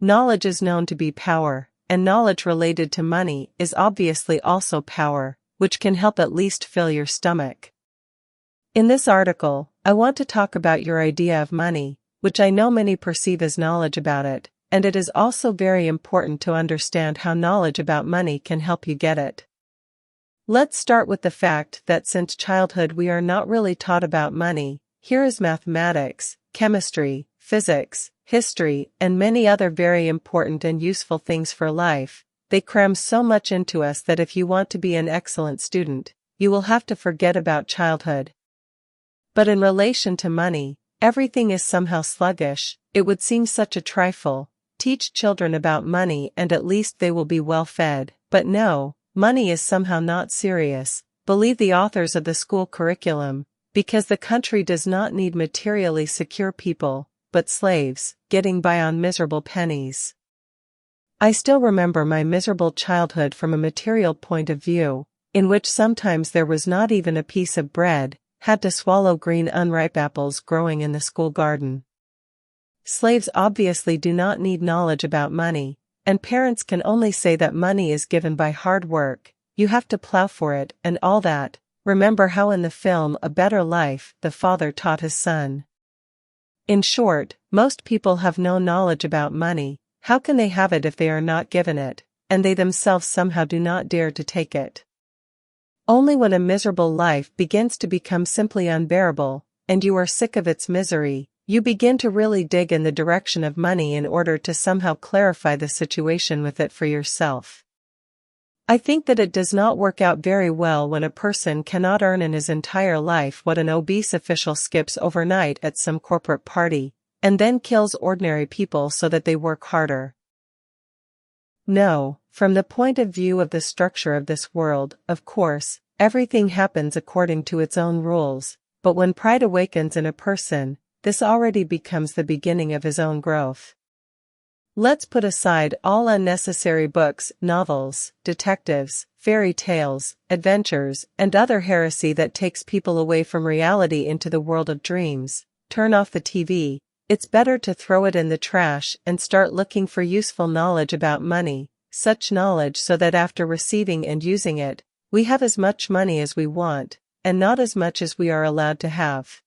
Knowledge is known to be power, and knowledge related to money is obviously also power, which can help at least fill your stomach. In this article, I want to talk about your idea of money, which I know many perceive as knowledge about it, and it is also very important to understand how knowledge about money can help you get it. Let's start with the fact that since childhood we are not really taught about money. Here is mathematics, chemistry, physics, history, and many other very important and useful things for life. They cram so much into us that if you want to be an excellent student, you will have to forget about childhood. But in relation to money, everything is somehow sluggish. It would seem such a trifle. Teach children about money and at least they will be well fed. But no, money is somehow not serious. Believe the authors of the school curriculum, because the country does not need materially secure people, but slaves, getting by on miserable pennies. I still remember my miserable childhood from a material point of view, in which sometimes there was not even a piece of bread, had to swallow green unripe apples growing in the school garden. Slaves obviously do not need knowledge about money, and parents can only say that money is given by hard work, you have to plow for it and all that. Remember how in the film A Better Life, the father taught his son. In short, most people have no knowledge about money. How can they have it if they are not given it, and they themselves somehow do not dare to take it? Only when a miserable life begins to become simply unbearable, and you are sick of its misery, you begin to really dig in the direction of money in order to somehow clarify the situation with it for yourself. I think that it does not work out very well when a person cannot earn in his entire life what an obese official skips overnight at some corporate party, and then kills ordinary people so that they work harder. No, from the point of view of the structure of this world, of course, everything happens according to its own rules, but when pride awakens in a person, this already becomes the beginning of his own growth. Let's put aside all unnecessary books, novels, detectives, fairy tales, adventures, and other heresy that takes people away from reality into the world of dreams. Turn off the TV. It's better to throw it in the trash and start looking for useful knowledge about money, such knowledge so that after receiving and using it, we have as much money as we want, and not as much as we are allowed to have.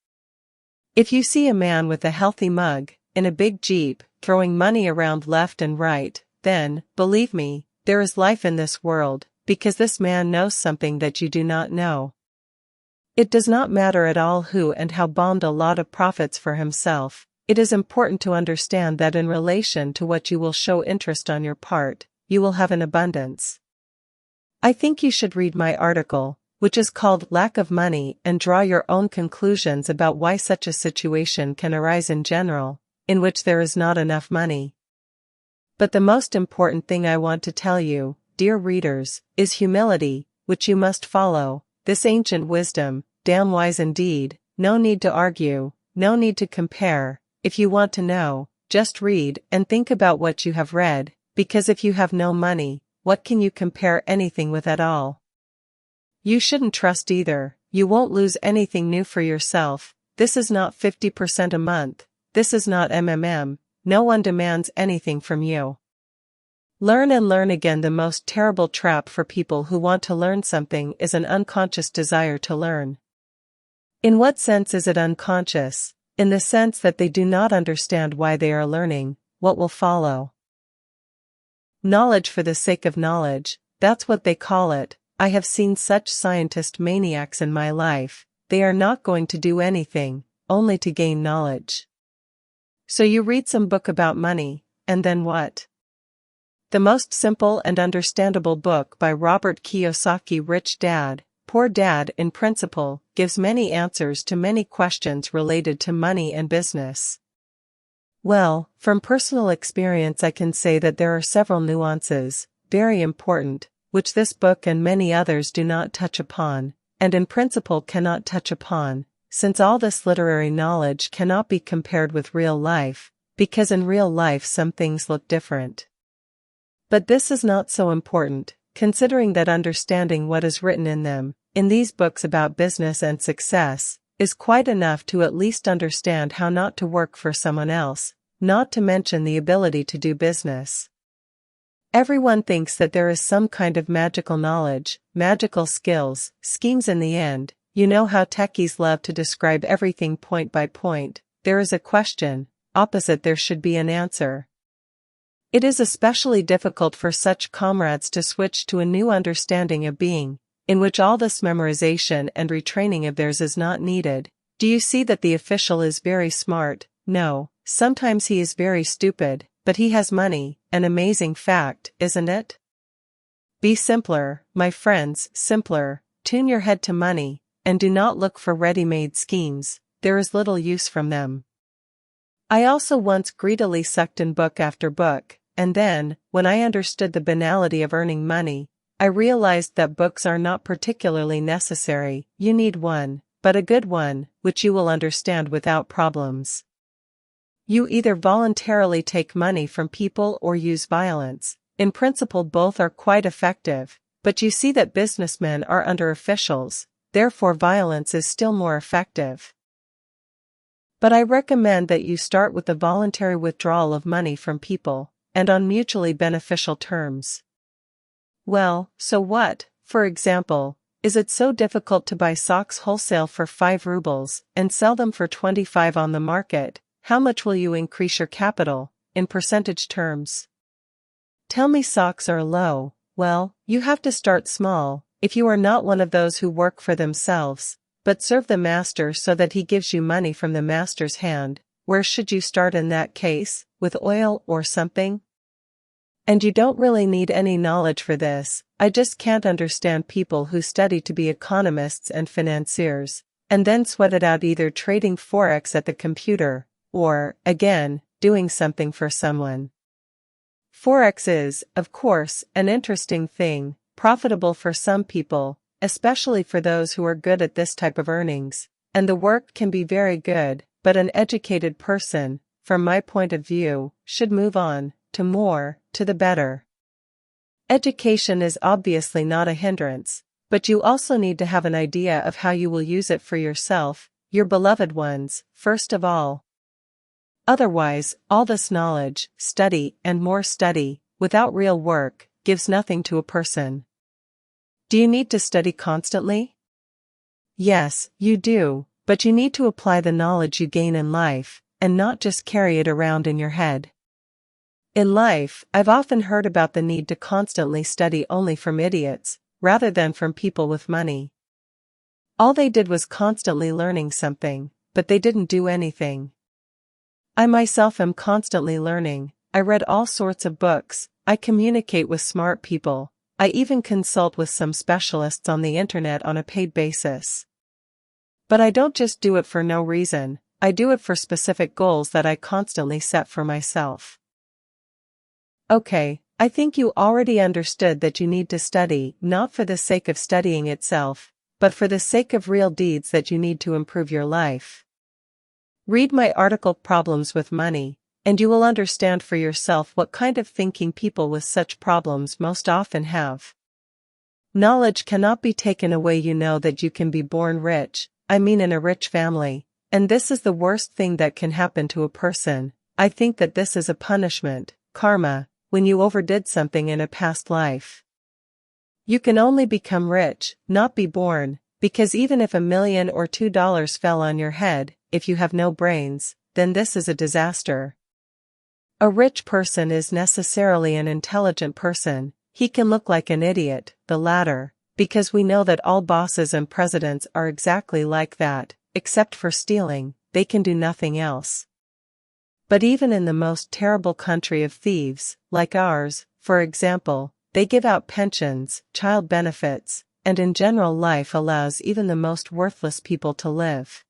If you see a man with a healthy mug, in a big Jeep, throwing money around left and right, then, believe me, there is life in this world, because this man knows something that you do not know. It does not matter at all who and how bombed a lot of profits for himself. It is important to understand that in relation to what you will show interest on your part, you will have an abundance. I think you should read my article, which is called Lack of Money, and draw your own conclusions about why such a situation can arise in general, in which there is not enough money. But the most important thing I want to tell you, dear readers, is humility, which you must follow, this ancient wisdom, damn wise indeed. No need to argue, no need to compare. If you want to know, just read and think about what you have read, because if you have no money, what can you compare anything with at all? You shouldn't trust either. You won't lose anything new for yourself. This is not 50% a month. This is not MMM. No one demands anything from you. Learn and learn again. The most terrible trap for people who want to learn something is an unconscious desire to learn. In what sense is it unconscious? In the sense that they do not understand why they are learning, what will follow. Knowledge for the sake of knowledge, that's what they call it. I have seen such scientist maniacs in my life. They are not going to do anything, only to gain knowledge. So you read some book about money, and then what? The most simple and understandable book by Robert Kiyosaki, Rich Dad, Poor Dad, in principle, gives many answers to many questions related to money and business. Well, from personal experience I can say that there are several nuances, very important, which this book and many others do not touch upon, and in principle cannot touch upon, since all this literary knowledge cannot be compared with real life, because in real life some things look different. But this is not so important, considering that understanding what is written in them, in these books about business and success, is quite enough to at least understand how not to work for someone else, not to mention the ability to do business. Everyone thinks that there is some kind of magical knowledge, magical skills, schemes. In the end, you know how techies love to describe everything point by point. There is a question, opposite there should be an answer. It is especially difficult for such comrades to switch to a new understanding of being, in which all this memorization and retraining of theirs is not needed. Do you see that the official is very smart? No, sometimes he is very stupid, but he has money, an amazing fact, isn't it? Be simpler, my friends, simpler, tune your head to money, and do not look for ready-made schemes, there is little use from them. I also once greedily sucked in book after book, and then, when I understood the banality of earning money, I realized that books are not particularly necessary. You need one, but a good one, which you will understand without problems. You either voluntarily take money from people or use violence. In principle both are quite effective, but you see that businessmen are under officials, therefore violence is still more effective. But I recommend that you start with the voluntary withdrawal of money from people, and on mutually beneficial terms. Well, so what? For example, is it so difficult to buy socks wholesale for 5 rubles and sell them for 25 on the market? How much will you increase your capital, in percentage terms? Tell me socks are low. Well, you have to start small, if you are not one of those who work for themselves, but serve the master so that he gives you money from the master's hand. Where should you start in that case? With oil or something? And you don't really need any knowledge for this. I just can't understand people who study to be economists and financiers, and then sweat it out either trading forex at the computer, or, again, doing something for someone. Forex is, of course, an interesting thing, profitable for some people, especially for those who are good at this type of earnings, and the work can be very good, but an educated person, from my point of view, should move on, to more, to the better. Education is obviously not a hindrance, but you also need to have an idea of how you will use it for yourself, your beloved ones, first of all. Otherwise, all this knowledge, study, and more study, without real work, gives nothing to a person. Do you need to study constantly? Yes, you do, but you need to apply the knowledge you gain in life, and not just carry it around in your head. In life, I've often heard about the need to constantly study only from idiots, rather than from people with money. All they did was constantly learning something, but they didn't do anything. I myself am constantly learning. I read all sorts of books, I communicate with smart people, I even consult with some specialists on the internet on a paid basis. But I don't just do it for no reason, I do it for specific goals that I constantly set for myself. Okay, I think you already understood that you need to study, not for the sake of studying itself, but for the sake of real deeds that you need to improve your life. Read my article Problems with Money, and you will understand for yourself what kind of thinking people with such problems most often have. Knowledge cannot be taken away. You know that you can be born rich, I mean in a rich family, and this is the worst thing that can happen to a person. I think that this is a punishment, karma, when you overdid something in a past life. You can only become rich, not be born, because even if $1 million or $2 fell on your head, if you have no brains, then this is a disaster. A rich person is necessarily an intelligent person. He can look like an idiot, the latter, because we know that all bosses and presidents are exactly like that, except for stealing, they can do nothing else. But even in the most terrible country of thieves, like ours, for example, they give out pensions, child benefits, and in general life allows even the most worthless people to live.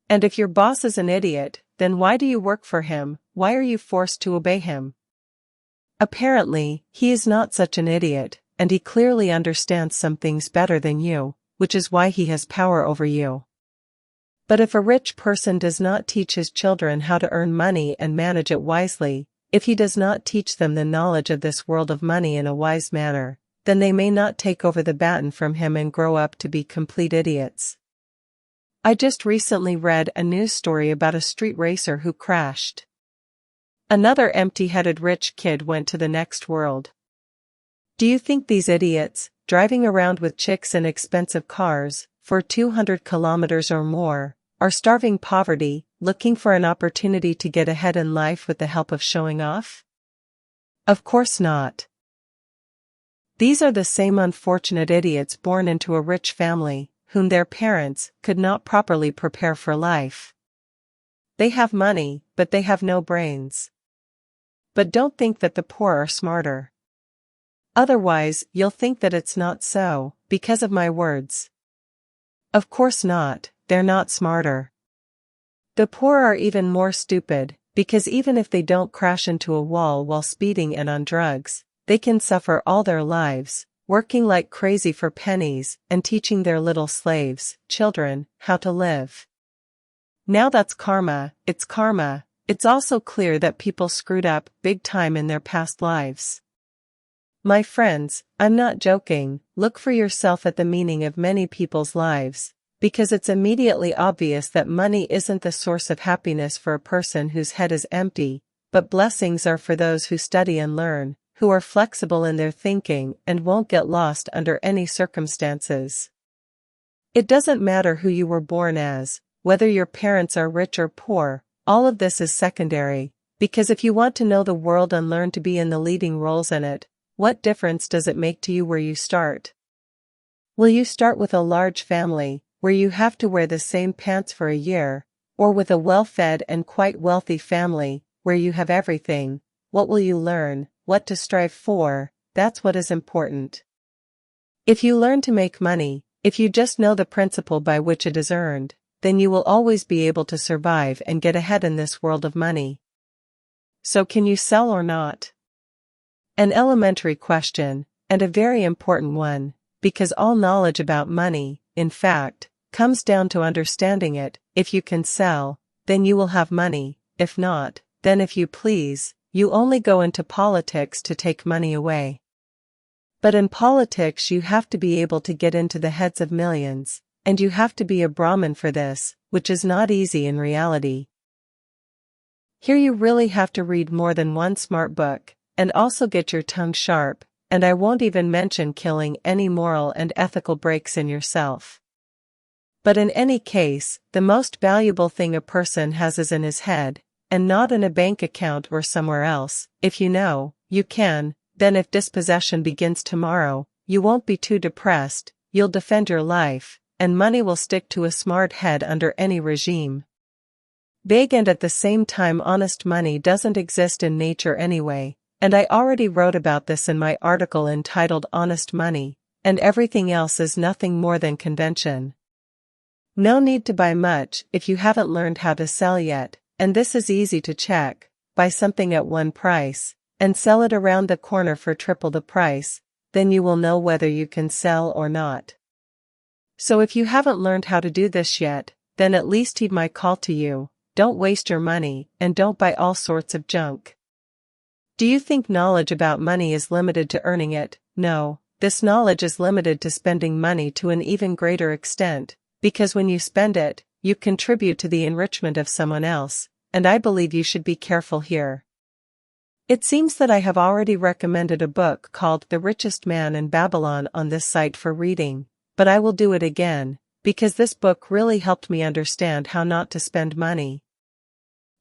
And if your boss is an idiot, then why do you work for him? Why are you forced to obey him? Apparently, he is not such an idiot, and he clearly understands some things better than you, which is why he has power over you. But if a rich person does not teach his children how to earn money and manage it wisely, if he does not teach them the knowledge of this world of money in a wise manner, then they may not take over the baton from him and grow up to be complete idiots. I just recently read a news story about a street racer who crashed. Another empty-headed rich kid went to the next world. Do you think these idiots, driving around with chicks in expensive cars, for 200 kilometers or more, are starving poverty, looking for an opportunity to get ahead in life with the help of showing off? Of course not. These are the same unfortunate idiots born into a rich family, whom their parents could not properly prepare for life. They have money, but they have no brains. But don't think that the poor are smarter. Otherwise, you'll think that it's not so, because of my words. Of course not, they're not smarter. The poor are even more stupid, because even if they don't crash into a wall while speeding and on drugs, they can suffer all their lives, working like crazy for pennies and teaching their little slaves, children, how to live. Now that's karma, it's karma. It's also clear that people screwed up big time in their past lives. My friends, I'm not joking. Look for yourself at the meaning of many people's lives, because it's immediately obvious that money isn't the source of happiness for a person whose head is empty, but blessings are for those who study and learn, who are flexible in their thinking and won't get lost under any circumstances. It doesn't matter who you were born as, whether your parents are rich or poor, all of this is secondary, because if you want to know the world and learn to be in the leading roles in it, what difference does it make to you where you start? Will you start with a large family, where you have to wear the same pants for a year, or with a well-fed and quite wealthy family, where you have everything? What will you learn, what to strive for? That's what is important. If you learn to make money, if you just know the principle by which it is earned, then you will always be able to survive and get ahead in this world of money. So can you sell or not? An elementary question, and a very important one, because all knowledge about money, in fact, comes down to understanding it. If you can sell, then you will have money. If not, then if you please, you only go into politics to take money away. But in politics you have to be able to get into the heads of millions, and you have to be a Brahmin for this, which is not easy in reality. Here you really have to read more than one smart book, and also get your tongue sharp, and I won't even mention killing any moral and ethical breaks in yourself. But in any case, the most valuable thing a person has is in his head, and not in a bank account or somewhere else. If you know, you can, then if dispossession begins tomorrow, you won't be too depressed, you'll defend your life, and money will stick to a smart head under any regime. Big and at the same time honest money doesn't exist in nature anyway, and I already wrote about this in my article entitled Honest Money, and everything else is nothing more than convention. No need to buy much if you haven't learned how to sell yet, and this is easy to check. Buy something at one price, and sell it around the corner for triple the price, then you will know whether you can sell or not. So if you haven't learned how to do this yet, then at least heed my call to you. Don't waste your money, and don't buy all sorts of junk. Do you think knowledge about money is limited to earning it? No, this knowledge is limited to spending money to an even greater extent, because when you spend it, you contribute to the enrichment of someone else, and I believe you should be careful here. It seems that I have already recommended a book called The Richest Man in Babylon on this site for reading, but I will do it again, because this book really helped me understand how not to spend money.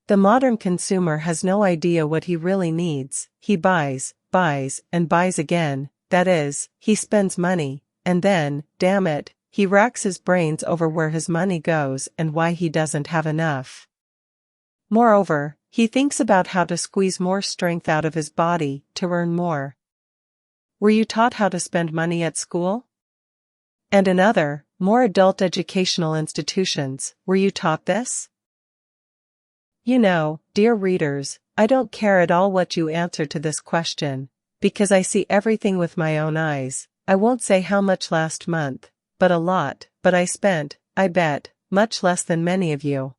The modern consumer has no idea what he really needs. He buys, and buys again. That is, he spends money, and then, damn it, he racks his brains over where his money goes and why he doesn't have enough. Moreover, he thinks about how to squeeze more strength out of his body to earn more. Were you taught how to spend money at school? And in other, more adult educational institutions, were you taught this? You know, dear readers, I don't care at all what you answer to this question, because I see everything with my own eyes. I won't say how much last month, but a lot, but I spent, I bet, much less than many of you.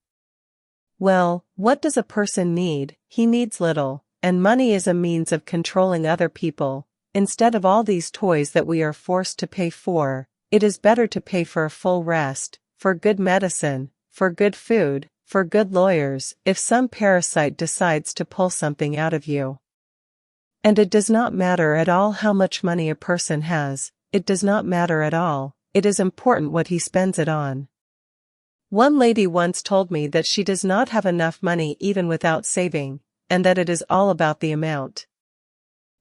Well, what does a person need? He needs little, and money is a means of controlling other people. Instead of all these toys that we are forced to pay for, it is better to pay for a full rest, for good medicine, for good food, for good lawyers, if some parasite decides to pull something out of you. And it does not matter at all how much money a person has, it does not matter at all, it is important what he spends it on. One lady once told me that she does not have enough money even without saving, and that it is all about the amount.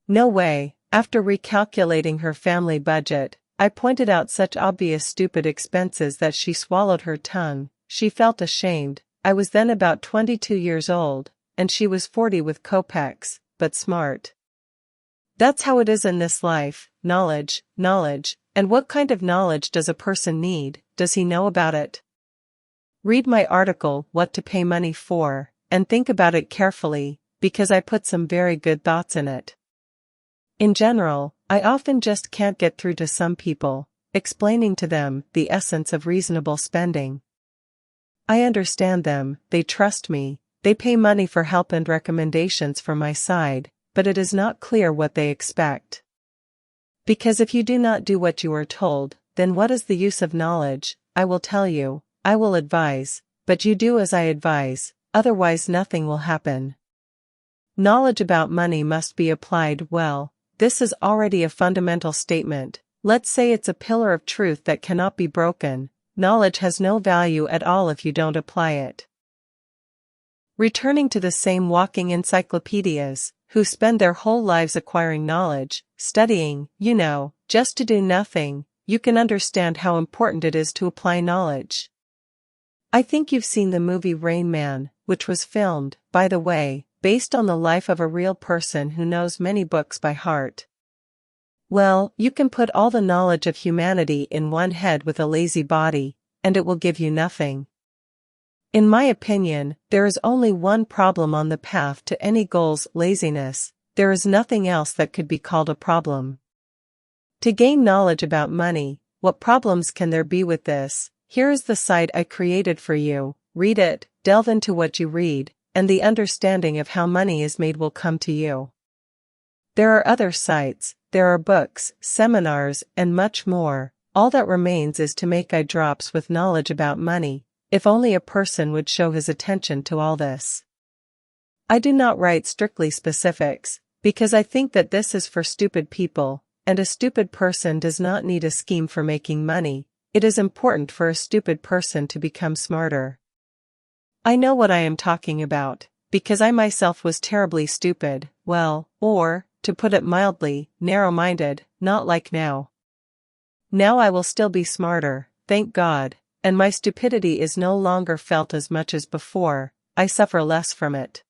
No way. After recalculating her family budget, I pointed out such obvious stupid expenses that she swallowed her tongue. She felt ashamed. I was then about 22 years old, and she was 40 with kopecks, but smart. That's how it is in this life. Knowledge. And what kind of knowledge does a person need? Does he know about it? Read my article, What to Pay Money For, and think about it carefully, because I put some very good thoughts in it. In general, I often just can't get through to some people, explaining to them the essence of reasonable spending. I understand them, they trust me, they pay money for help and recommendations from my side, but it is not clear what they expect. Because if you do not do what you are told, then what is the use of knowledge? I will tell you, I will advise, but you do as I advise, otherwise nothing will happen. Knowledge about money must be applied well. This is already a fundamental statement. Let's say it's a pillar of truth that cannot be broken. Knowledge has no value at all if you don't apply it. Returning to the same walking encyclopedias, who spend their whole lives acquiring knowledge, studying, just to do nothing, you can understand how important it is to apply knowledge. I think you've seen the movie Rain Man, which was filmed, by the way, based on the life of a real person who knows many books by heart. Well, you can put all the knowledge of humanity in one head with a lazy body, and it will give you nothing. In my opinion, there is only one problem on the path to any goals: laziness. There is nothing else that could be called a problem. To gain knowledge about money, what problems can there be with this? Here is the site I created for you. Read it, delve into what you read, and the understanding of how money is made will come to you. There are other sites, there are books, seminars, and much more. All that remains is to make eye drops with knowledge about money, if only a person would show his attention to all this. I do not write strictly specifics, because I think that this is for stupid people, and a stupid person does not need a scheme for making money. It is important for a stupid person to become smarter. I know what I am talking about, because I myself was terribly stupid, or, to put it mildly, narrow-minded, not like now. Now I will still be smarter, thank God, and my stupidity is no longer felt as much as before. I suffer less from it.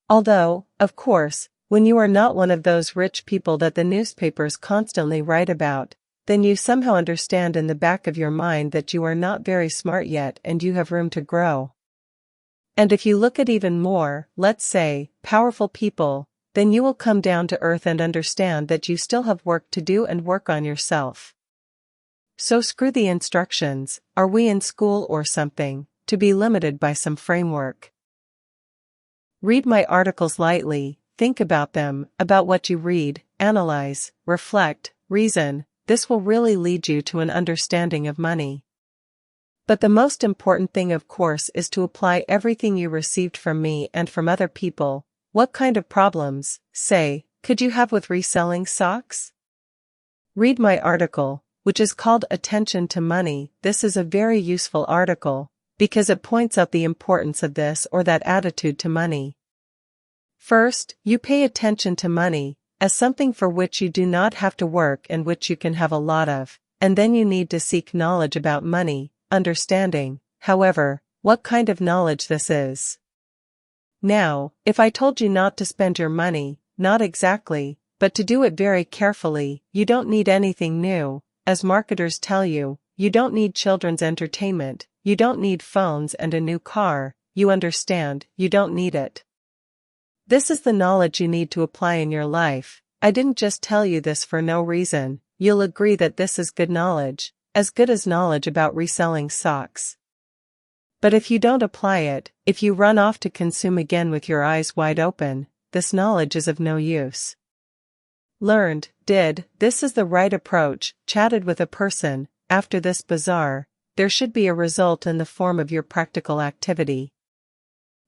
Although, of course, when you are not one of those rich people that the newspapers constantly write about, then you somehow understand in the back of your mind that you are not very smart yet and you have room to grow. And if you look at even more, let's say, powerful people, then you will come down to earth and understand that you still have work to do and work on yourself. So screw the instructions. Are we in school or something, to be limited by some framework? Read my articles lightly, think about them, about what you read, analyze, reflect, reason. This will really lead you to an understanding of money. But the most important thing, of course, is to apply everything you received from me and from other people. What kind of problems, say, could you have with reselling socks? Read my article, which is called Attention to Money. This is a very useful article, because it points out the importance of this or that attitude to money. First, you pay attention to money as something for which you do not have to work and which you can have a lot of, and then you need to seek knowledge about money, understanding, however, what kind of knowledge this is. Now, if I told you not to spend your money, not exactly, but to do it very carefully, you don't need anything new. As marketers tell you, you don't need children's entertainment, you don't need phones and a new car, you understand, you don't need it. This is the knowledge you need to apply in your life. I didn't just tell you this for no reason. You'll agree that this is good knowledge, as good as knowledge about reselling socks. But if you don't apply it, if you run off to consume again with your eyes wide open, this knowledge is of no use. Learned, this is the right approach, chatted with a person, after this bazaar, there should be a result in the form of your practical activity.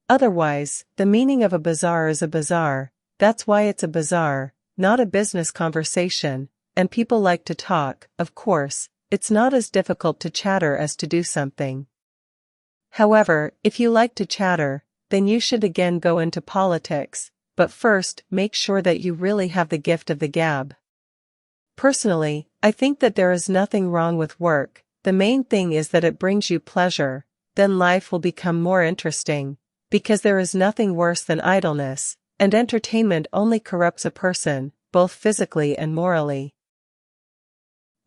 Otherwise, the meaning of a bazaar is a bazaar, that's why it's a bazaar, not a business conversation, and people like to talk, of course, it's not as difficult to chatter as to do something. However, if you like to chatter, then you should again go into politics, but first make sure that you really have the gift of the gab. Personally, I think that there is nothing wrong with work, the main thing is that it brings you pleasure, then life will become more interesting, because there is nothing worse than idleness, and entertainment only corrupts a person, both physically and morally.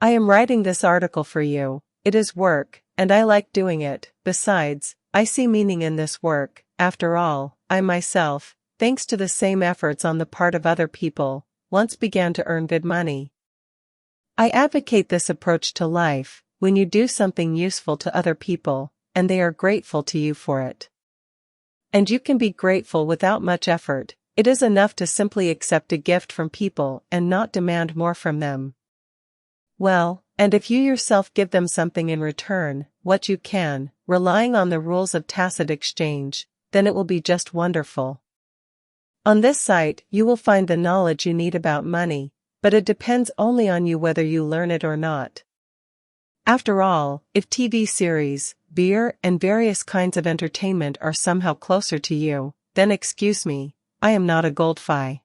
I am writing this article for you, it is work, and I like doing it, besides, I see meaning in this work, after all, I myself, thanks to the same efforts on the part of other people, once began to earn good money. I advocate this approach to life, when you do something useful to other people, and they are grateful to you for it. And you can be grateful without much effort, it is enough to simply accept a gift from people and not demand more from them. Well, and if you yourself give them something in return, what you can, relying on the rules of tacit exchange, then it will be just wonderful. On this site, you will find the knowledge you need about money, but it depends only on you whether you learn it or not. After all, if TV series, beer, and various kinds of entertainment are somehow closer to you, then excuse me, I am not a goldfi.